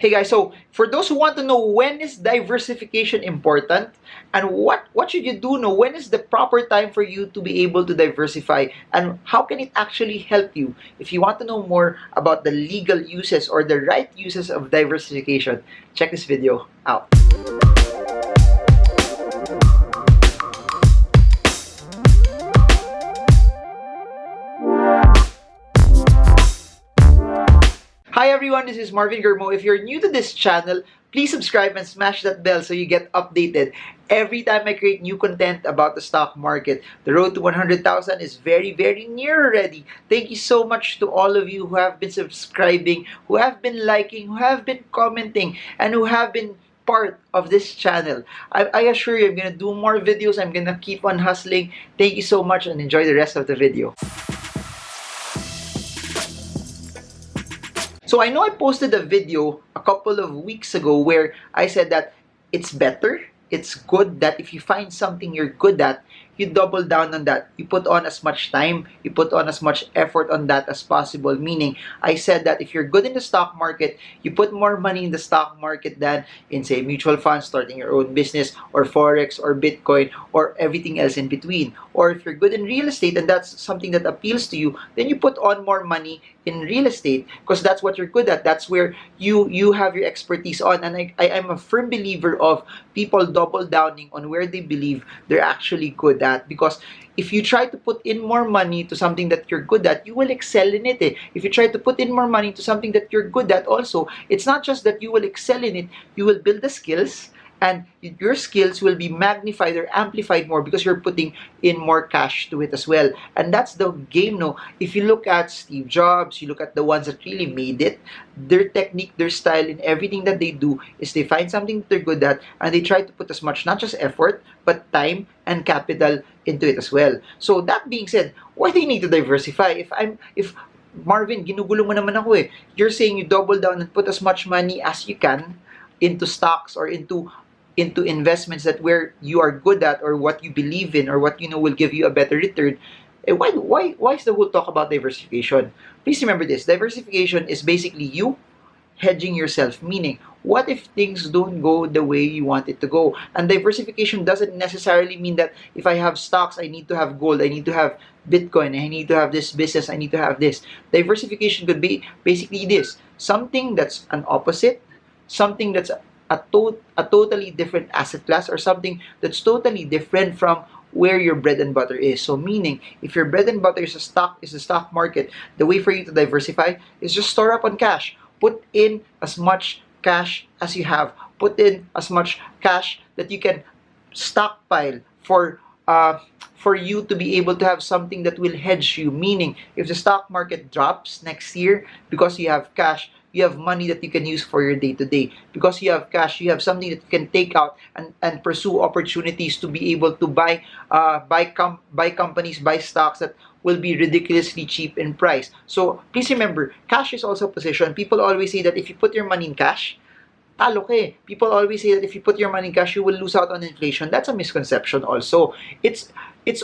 Hey guys, so for those who want to know when is diversification important and what should you do know, when is the proper time for you to be able to diversify and how can it actually help you? If you want to know more about the legal uses or the right uses of diversification, check this video out. Hi everyone, this is Marvin Germo. If you're new to this channel, please subscribe and smash that bell so you get updated every time I create new content about the stock market. The road to 100,000 is very near already. Thank you so much to all of you who have been subscribing, who have been liking, who have been commenting, and who have been part of this channel. I assure you I'm gonna do more videos. I'm gonna keep on hustling. Thank you so much and enjoy the rest of the video. So I know I posted a video a couple of weeks ago where I said that it's better, it's good that if you find something you're good at, you double down on that. You put on as much time, you put on as much effort on that as possible. Meaning, I said that if you're good in the stock market, you put more money in the stock market than in, say, mutual funds, starting your own business, or Forex, or Bitcoin, or everything else in between. Or if you're good in real estate and that's something that appeals to you, then you put on more money in real estate because that's what you're good at. That's where you have your expertise on. And I am a firm believer of people double downing on where they believe they're actually good at, because if you try to put in more money to something that you're good at, you will excel in it. If you try to put in more money to something that you're good at also, it's not just that you will excel in it, you will build the skills and your skills will be magnified or amplified more because you're putting in more cash to it as well. And that's the game, no? If you look at Steve Jobs, you look at the ones that really made it, their technique, their style in everything that they do is they find something that they're good at and they try to put as much, not just effort, but time and capital into it as well. So that being said, why do you need to diversify? If Marvin, ginugulo mo naman ako eh. You're saying you double down and put as much money as you can into stocks or into investments that where you are good at or what you believe in or what you know will give you a better return. Why is the whole talk about diversification? Please remember this. Diversification is basically you hedging yourself, meaning what if things don't go the way you want it to go? And diversification doesn't necessarily mean that if I have stocks, I need to have gold, I need to have Bitcoin, I need to have this business, I need to have this. Diversification could be basically this, something that's an opposite, something that's a totally different asset class, or something that's totally different from where your bread and butter is. So meaning, if your bread and butter is the stock market, the way for you to diversify is just store up on cash. Put in as much cash as you have. Put in as much cash that you can stockpile for you to be able to have something that will hedge you. Meaning, if the stock market drops next year, because you have cash, you have money that you can use for your day-to-day. Because you have cash, you have something that you can take out and pursue opportunities to be able to buy companies, buy stocks that will be ridiculously cheap in price. So please remember, cash is also a position. People always say that if you put your money in cash, talo ka eh. People always say that if you put your money in cash, you will lose out on inflation. That's a misconception also. It's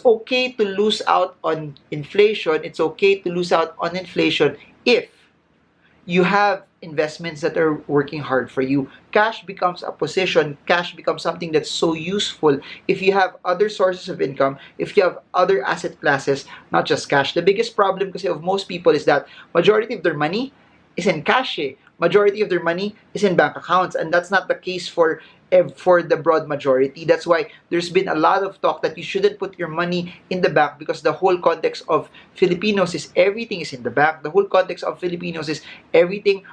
okay to lose out on inflation. It's okay to lose out on inflation if you have investments that are working hard for you. Cash becomes a position. Cash becomes something that's so useful if you have other sources of income, if you have other asset classes, not just cash. The biggest problem kasi of most people is that majority of their money is in cash eh. Majority of their money is in bank accounts, and that's not the case for the broad majority. That's why there's been a lot of talk that you shouldn't put your money in the bank, because the whole context of Filipinos is everything is in the bank. The whole context of Filipinos is everything,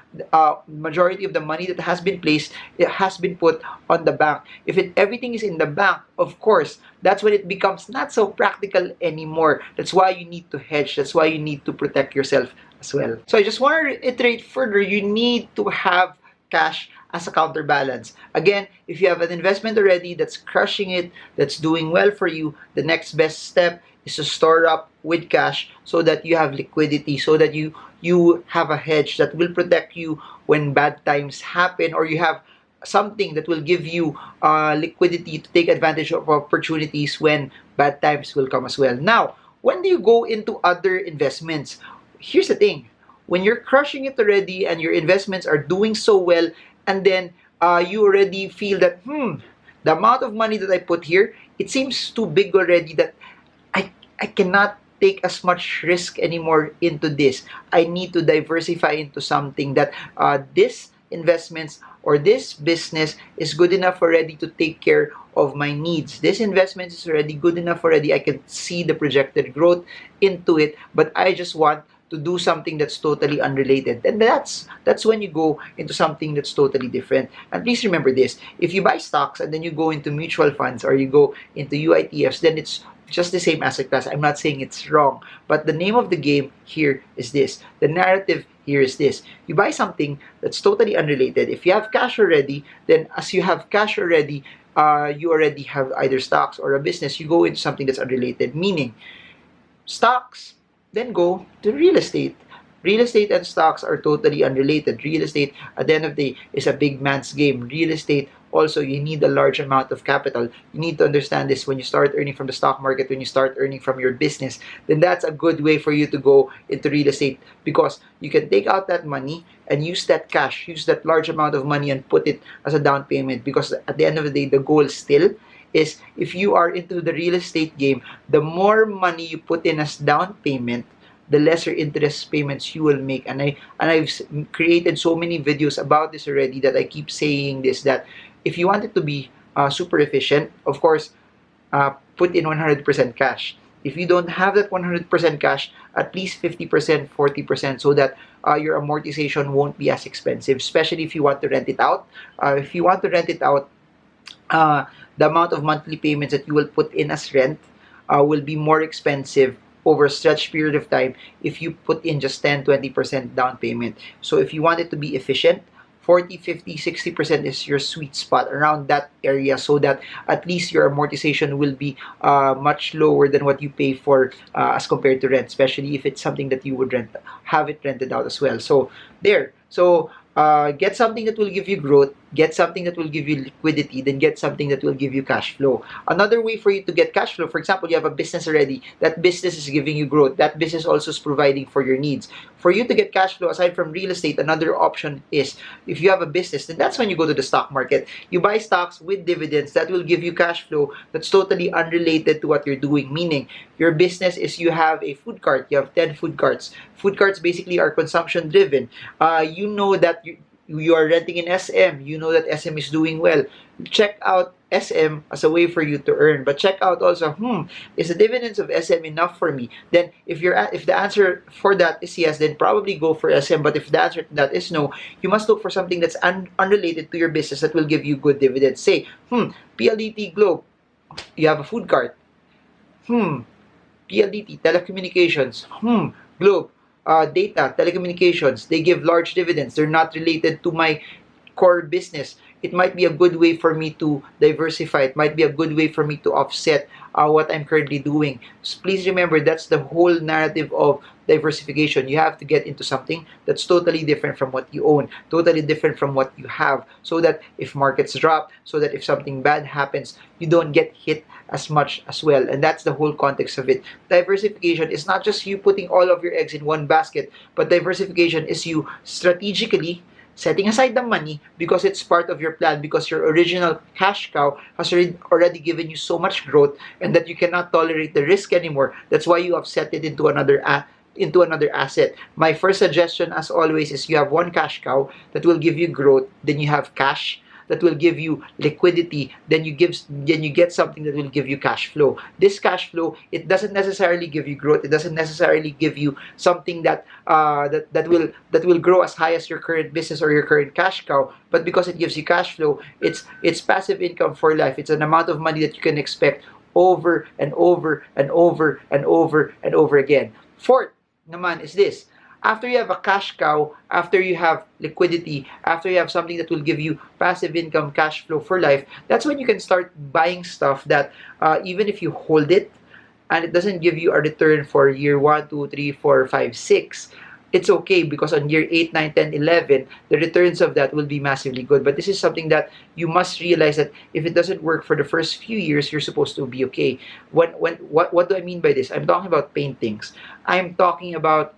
majority of the money that has been placed, it has been put on the bank. If everything is in the bank, of course, that's when it becomes not so practical anymore. That's why you need to hedge. That's why you need to protect yourself as well. So I just want to reiterate further, you need to have cash as a counterbalance. Again, if you have an investment already that's crushing it, that's doing well for you, the next best step is to store up with cash so that you have liquidity, so that you have a hedge that will protect you when bad times happen, or you have something that will give you liquidity to take advantage of opportunities when bad times will come as well. Now, when do you go into other investments? Here's the thing. When you're crushing it already and your investments are doing so well and then you already feel that, the amount of money that I put here, it seems too big already, that I cannot take as much risk anymore into this. I need to diversify into something that this investments or this business is good enough already to take care of my needs. This investment is already good enough already. I can see the projected growth into it, but I just want to do something that's totally unrelated. And that's when you go into something that's totally different. And please remember this: if you buy stocks and then you go into mutual funds or you go into UITFs, then it's just the same asset class. I'm not saying it's wrong, but the name of the game here is this. The narrative here is this. You buy something that's totally unrelated. If you have cash already, then as you have cash already, you already have either stocks or a business. You go into something that's unrelated, meaning stocks, then go to real estate. Real estate and stocks are totally unrelated. Real estate, at the end of the day, is a big man's game. Real estate, also, you need a large amount of capital. You need to understand this. When you start earning from the stock market, when you start earning from your business, then that's a good way for you to go into real estate, because you can take out that money and use that cash, use that large amount of money and put it as a down payment. Because at the end of the day, the goal still is, if you are into the real estate game, the more money you put in as down payment, the lesser interest payments you will make. And I've created so many videos about this already, that I keep saying this, that if you want it to be super efficient, of course, put in 100% cash. If you don't have that 100% cash, at least 50%, 40%, so that your amortization won't be as expensive, especially if you want to rent it out. If you want to rent it out, the amount of monthly payments that you will put in as rent will be more expensive over a stretched period of time if you put in just 10-20% down payment. So if you want it to be efficient, 40, 50, 60% is your sweet spot, around that area, so that at least your amortization will be much lower than what you pay for as compared to rent, especially if it's something that you would have it rented out as well. So there. So get something that will give you growth, get something that will give you liquidity, then get something that will give you cash flow. Another way for you to get cash flow, for example, you have a business already. That business is giving you growth. That business also is providing for your needs. For you to get cash flow, aside from real estate, another option is, if you have a business, then that's when you go to the stock market. You buy stocks with dividends that will give you cash flow that's totally unrelated to what you're doing. Meaning, your business is, you have a food cart, you have 10 food carts. Food carts basically are consumption driven. You know that you are renting in SM, you know that SM is doing well. Check out SM as a way for you to earn, but check out also, is the dividends of SM enough for me? Then if the answer for that is yes, then probably go for SM. But if the answer to that is no, you must look for something that's unrelated to your business that will give you good dividends. Say, PLDT Globe, you have a food cart. PLDT Telecommunications, Globe, data, telecommunications, they give large dividends. They're not related to my core business. It might be a good way for me to diversify. It might be a good way for me to offset what I'm currently doing. So please remember, that's the whole narrative of diversification. You have to get into something that's totally different from what you own, totally different from what you have, so that if markets drop, so that if something bad happens, you don't get hit as much as well. And that's the whole context of it. Diversification is not just you putting all of your eggs in one basket, but diversification is you strategically setting aside the money, because it's part of your plan, because your original cash cow has already given you so much growth, and that you cannot tolerate the risk anymore. That's why you have set it into another asset. My first suggestion, as always, is you have one cash cow that will give you growth, then you have cash that will give you liquidity, then you get something that will give you cash flow. This cash flow, it doesn't necessarily give you growth. It doesn't necessarily give you something that will grow as high as your current business or your current cash cow. But because it gives you cash flow, it's passive income for life. It's an amount of money that you can expect over and over and over and over and over again. Fourth naman is this: after you have a cash cow, after you have liquidity, after you have something that will give you passive income, cash flow for life, that's when you can start buying stuff that even if you hold it and it doesn't give you a return for year 1, 2, 3, 4, 5, 6, it's okay, because on year 8, 9, 10, 11, the returns of that will be massively good. But this is something that you must realize, that if it doesn't work for the first few years, you're supposed to be okay. What do I mean by this? I'm talking about paintings. I'm talking about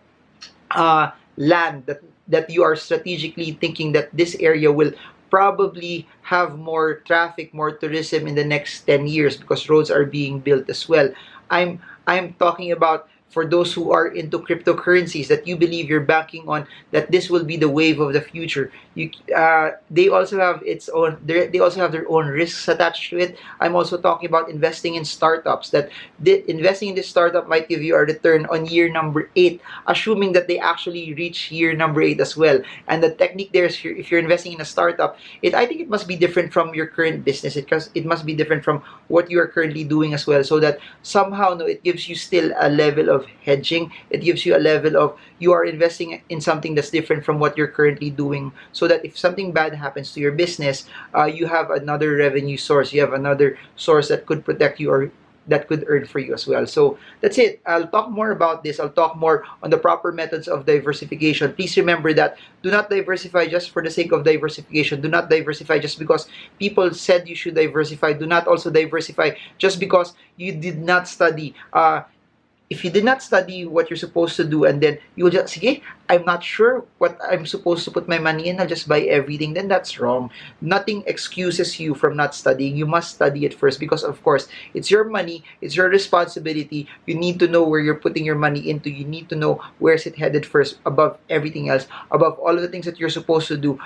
land that you are strategically thinking that this area will probably have more traffic, more tourism in the next 10 years because roads are being built as well. I'm talking about for those who are into cryptocurrencies, that you believe you're banking on, that this will be the wave of the future. They also have they also have their own risks attached to it. I'm also talking about investing in startups, that investing in this startup might give you a return on year number 8, assuming that they actually reach year number 8 as well. And the technique there is, if you're investing in a startup, I think it must be different from your current business. It must be different from what you are currently doing as well, so that somehow, no, it gives you still a level of hedging. It gives you a level of, you are investing in something that's different from what you're currently doing, so that if something bad happens to your business, you have another revenue source, you have another source that could protect you, or that could earn for you as well. So that's it. I'll talk more about this. I'll talk more on the proper methods of diversification. Please remember that do not diversify just for the sake of diversification. Do not diversify just because people said you should diversify. Do not also diversify just because you did not study. If you did not study what you're supposed to do, and then you will just, sige, I'm not sure what I'm supposed to put my money in, I'll just buy everything, then that's wrong. Nothing excuses you from not studying. You must study it first, because of course, it's your money, it's your responsibility. You need to know where you're putting your money into. You need to know where's it headed first, above everything else, above all of the things that you're supposed to do.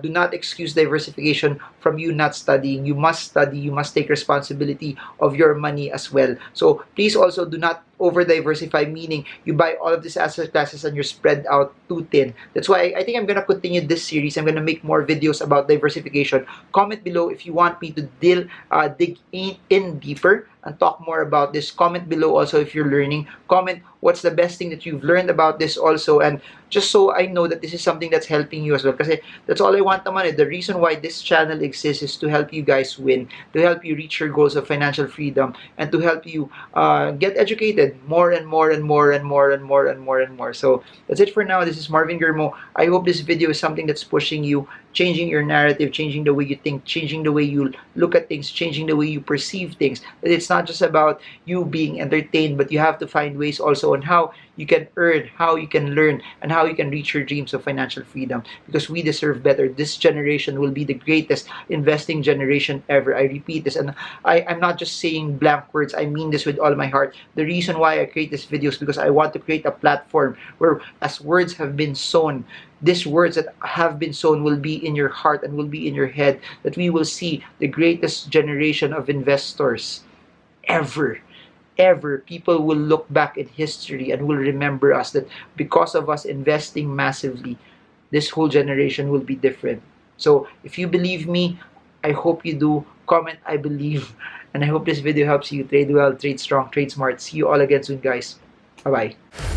Do not excuse diversification from you not studying. You must study. You must take responsibility of your money as well. So please also do not over diversify, meaning you buy all of these asset classes and you're spread out too thin. That's why I think I'm gonna continue this series. I'm gonna make more videos about diversification. Comment below if you want me to dig in deeper and talk more about this. Comment below also if you're learning. Comment what's the best thing that you've learned about this also, and just so I know that this is something that's helping you as well. Kasi that's all I want naman. The reason why this channel exists is to help you guys win, to help you reach your goals of financial freedom, and to help you get educated more and more and more and more and more and more and more. So that's it for now. This is Marvin Germo. I hope this video is something that's pushing you, changing your narrative, changing the way you think, changing the way you look at things, changing the way you perceive things. That it's not just about you being entertained, but you have to find ways also on how you can earn, how you can learn, and how you can reach your dreams of financial freedom, because we deserve better. This generation will be the greatest investing generation ever. I repeat this, and I'm not just saying blank words. I mean this with all my heart. The reason why I create this video is because I want to create a platform where, as words have been sown, these words that have been sown will be in your heart and will be in your head, that we will see the greatest generation of investors ever. People will look back in history and will remember us, that because of us investing massively, this whole generation will be different. So if you believe me, I hope you do. Comment I believe, and I hope this video helps you trade well, trade strong, trade smart. See you all again soon, guys. Bye bye.